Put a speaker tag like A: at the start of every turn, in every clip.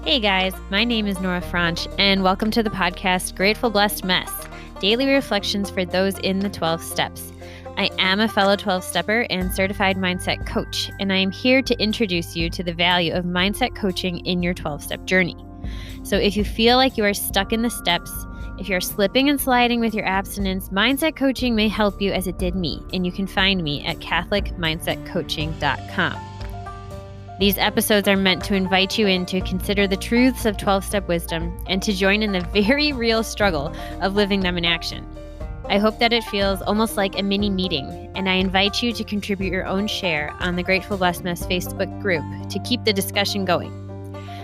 A: Hey guys, my name is Nora Franche, and welcome to the podcast Grateful Blessed Mess, daily reflections for those in the 12 steps. I am a fellow 12-stepper and certified mindset coach, and I am here to introduce you to the value of mindset coaching in your 12-step journey. So if you feel like you are stuck in the steps, if you're slipping and sliding with your abstinence, mindset coaching may help you as it did me, and you can find me at catholicmindsetcoaching.com. These episodes are meant to invite you in to consider the truths of 12-step wisdom and to join in the very real struggle of living them in action. I hope that it feels almost like a mini meeting, and I invite you to contribute your own share on the Grateful Blessed Mess Facebook group to keep the discussion going.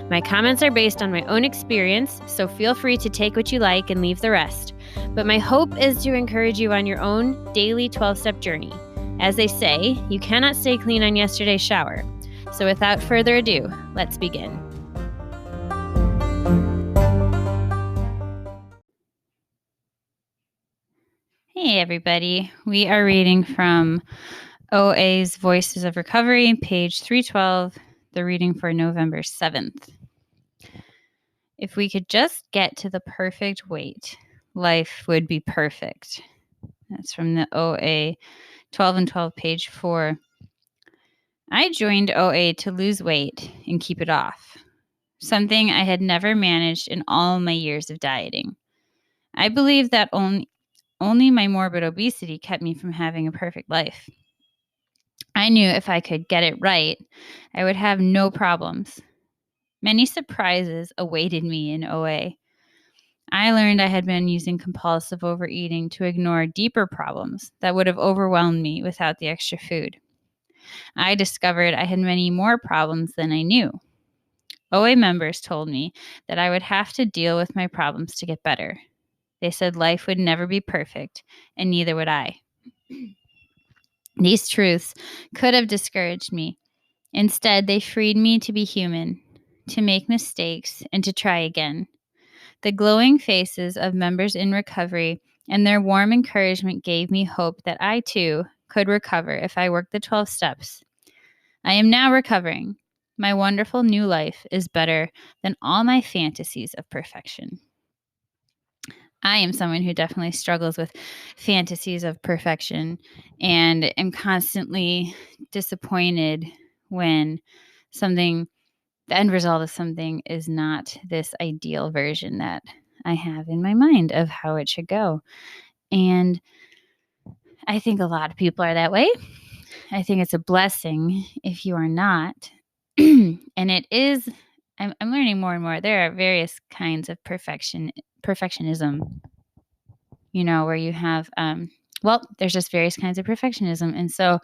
A: My comments are based on my own experience, so feel free to take what you like and leave the rest. But my hope is to encourage you on your own daily 12-step journey. As they say, you cannot stay clean on yesterday's shower. So without further ado, let's begin. Hey everybody, we are reading from OA's Voices of Recovery, page 312, the reading for November 7th. If we could just get to the perfect weight, life would be perfect. That's from the OA 12 and 12, page 4. I joined OA to lose weight and keep it off, something I had never managed in all my years of dieting. I believed that only my morbid obesity kept me from having a perfect life. I knew if I could get it right, I would have no problems. Many surprises awaited me in OA. I learned I had been using compulsive overeating to ignore deeper problems that would have overwhelmed me without the extra food. I discovered I had many more problems than I knew. OA members told me that I would have to deal with my problems to get better. They said life would never be perfect, and neither would I. These truths could have discouraged me. Instead, they freed me to be human, to make mistakes, and to try again. The glowing faces of members in recovery and their warm encouragement gave me hope that I, too, could recover if I worked the 12 steps. I am now recovering. My wonderful new life is better than all my fantasies of perfection. I am someone who definitely struggles with fantasies of perfection and am constantly disappointed when the end result of something is not this ideal version that I have in my mind of how it should go. And I think a lot of people are that way. I think it's a blessing if you are not. And it is, I'm learning more and more. There are various kinds of perfectionism, where you have, there's just various kinds of perfectionism. And so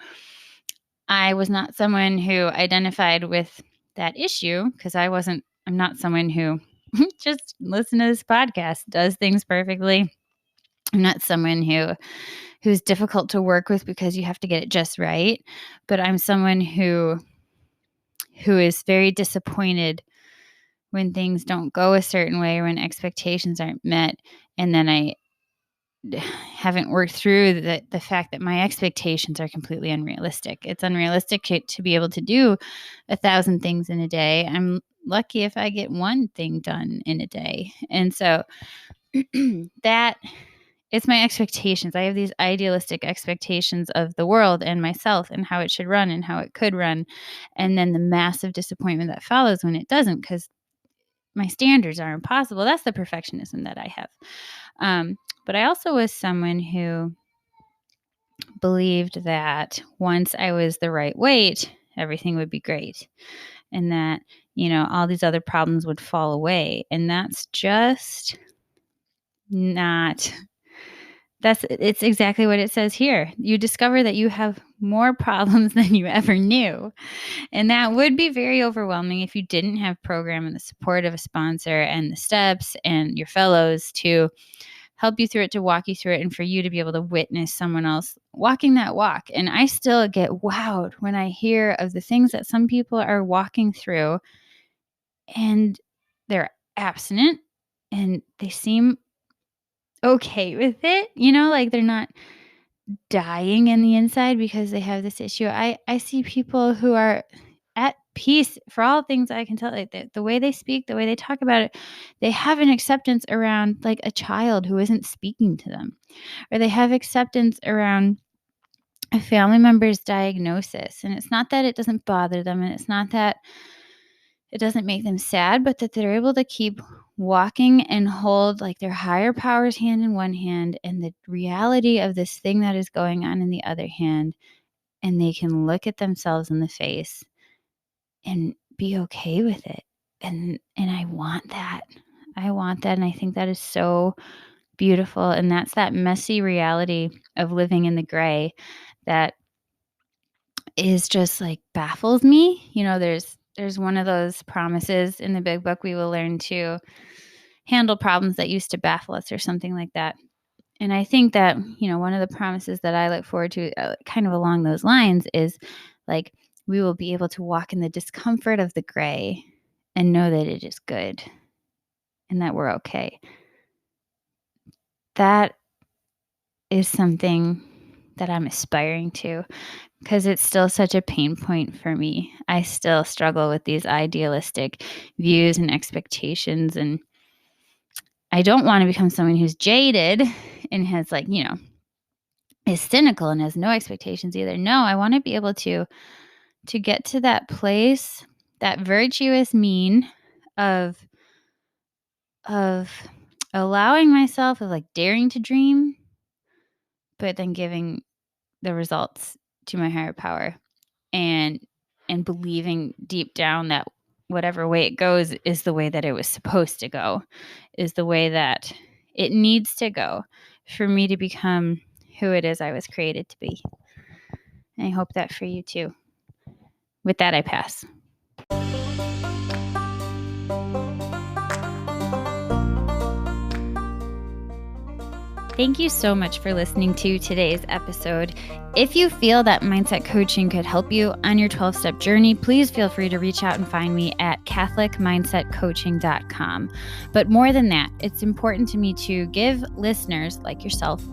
A: I was not someone who identified with that issue because I'm not someone who just listen to this podcast, does things perfectly. I'm not someone who's difficult to work with because you have to get it just right. But I'm someone who is very disappointed when things don't go a certain way, or when expectations aren't met. And then I haven't worked through the fact that my expectations are completely unrealistic. It's unrealistic to be able to do 1,000 things in a day. I'm lucky if I get one thing done in a day. And so that it's my expectations. I have these idealistic expectations of the world and myself and how it should run and how it could run. And then the massive disappointment that follows when it doesn't, because my standards are impossible. That's the perfectionism that I have. But I also was someone who believed that once I was the right weight, everything would be great. And that, all these other problems would fall away. And that's just not... It's exactly what it says here. You discover that you have more problems than you ever knew. And that would be very overwhelming if you didn't have program and the support of a sponsor and the steps and your fellows to help you through it, to walk you through it, and for you to be able to witness someone else walking that walk. And I still get wowed when I hear of the things that some people are walking through, and they're abstinent and they seem okay with it, like they're not dying in the inside because they have this issue. I see people who are at peace for all things I can tell. Like the way they speak, the way they talk about it, they have an acceptance around like a child who isn't speaking to them, or they have acceptance around a family member's diagnosis. And it's not that it doesn't bother them, and it's not that it doesn't make them sad, but that they're able to keep walking and hold like their higher power's hand in one hand and the reality of this thing that is going on in the other hand. And they can look at themselves in the face and be okay with it. And I want that. I want that. And I think that is so beautiful. And that's that messy reality of living in the gray that is just like baffles me. There's one of those promises in the big book: we will learn to handle problems that used to baffle us, or something like that. And I think that, one of the promises that I look forward to kind of along those lines is like, we will be able to walk in the discomfort of the gray and know that it is good and that we're okay. That is something that I'm aspiring to, because it's still such a pain point for me. I still struggle with these idealistic views and expectations, and I don't want to become someone who's jaded and has is cynical and has no expectations either. No, I want to be able to get to that place, that virtuous mean of allowing myself, of like daring to dream, but then giving the results to my higher power, and believing deep down that whatever way it goes is the way that it was supposed to go, is the way that it needs to go for me to become who it is I was created to be. And I hope that for you too. With that, I pass. Thank you so much for listening to today's episode. If you feel that mindset coaching could help you on your 12-step journey, please feel free to reach out and find me at catholicmindsetcoaching.com. But more than that, it's important to me to give listeners like yourself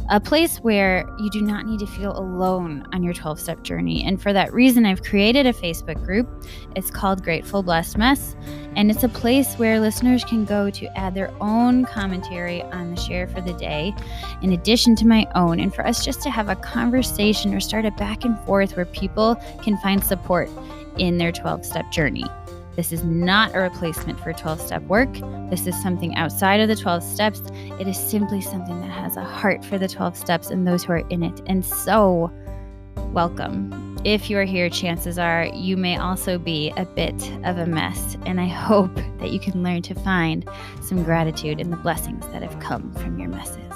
A: a place where you do not need to feel alone on your 12-step journey. And for that reason, I've created a Facebook group. It's called Grateful Blessed Mess. And it's a place where listeners can go to add their own commentary on the share for the day, in addition to my own, and for us just to have a conversation or start a back and forth where people can find support in their 12-step journey. This is not a replacement for 12-step work. This is something outside of the 12 steps. It is simply something that has a heart for the 12 steps and those who are in it. And so, welcome. If you're here, chances are you may also be a bit of a mess. And I hope that you can learn to find some gratitude in the blessings that have come from your messes.